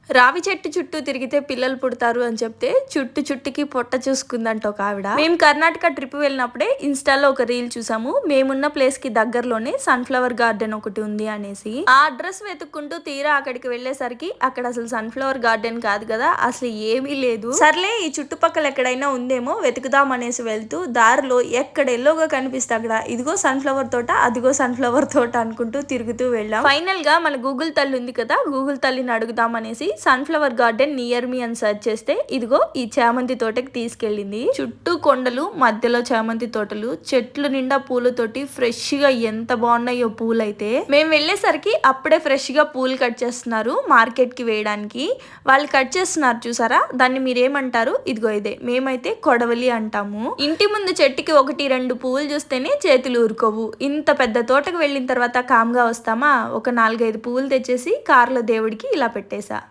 రావి చెట్టు చుట్టూ తిరిగితే పిల్లలు పుడతారు అని చెప్తే చుట్టుకి పొట్ట చూసుకుందంట ఒక ఆవిడ. మేము కర్ణాటక ట్రిప్ వెళ్ళినప్పుడే ఇన్స్టాలో ఒక రీల్ చూసాము. మేమున్న ప్లేస్ కి దగ్గరలోనే సన్ఫ్లవర్ గార్డెన్ ఒకటి ఉంది అనేసి. ఆ అడ్రస్ వెతుక్కుంటూ తీరా అక్కడికి వెళ్ళేసరికి అక్కడ అసలు సన్ఫ్లవర్ గార్డెన్ కాదు కదా, అసలు ఏమీ లేదు. సర్లే ఈ చుట్టుపక్కల ఎక్కడైనా ఉందేమో వెతుకుదాం అనేసి వెళ్తూ దారిలో ఎక్కడ ఎల్లోగా కనిపిస్తే అక్కడ ఇదిగో సన్ఫ్లవర్ తోట, అదిగో సన్ఫ్లవర్ తోట అనుకుంటూ తిరుగుతూ వెళ్ళాం. ఫైనల్ గా మన గూగుల్ తల్లి ఉంది కదా, గూగుల్ తల్లిని అడుగుదాం అనేసి సన్ఫ్లవర్ గార్డెన్ నియర్ మీ అని సర్చ్ చేస్తే ఇదిగో ఈ చామంతి తోటకి తీసుకెళ్ళింది. చుట్టూ కొండలు, మధ్యలో చామంతి తోటలు, చెట్లు నిండా పూలతోటి ఫ్రెష్ గా ఎంత బాగున్నాయో పూలైతే. మేము వెళ్ళేసరికి అప్పుడే ఫ్రెష్ గా పూలు కట్ చేస్తున్నారు మార్కెట్ కి వేయడానికి. వాళ్ళు కట్ చేస్తున్నారు చూసారా, దాన్ని మీరేమంటారు? ఇదిగో ఇదే, మేమైతే కొడవలి అంటాము. ఇంటి ముందు చెట్టుకి 1-2 పువ్వులు చూస్తేనే చేతులు ఊరుకోవు. ఇంత పెద్ద తోటకు వెళ్ళిన తర్వాత కామ్గా వస్తామా? ఒక 4-5 పువ్వులు తెచ్చేసి కారులో దేవుడికి ఇలా పెట్టేశా.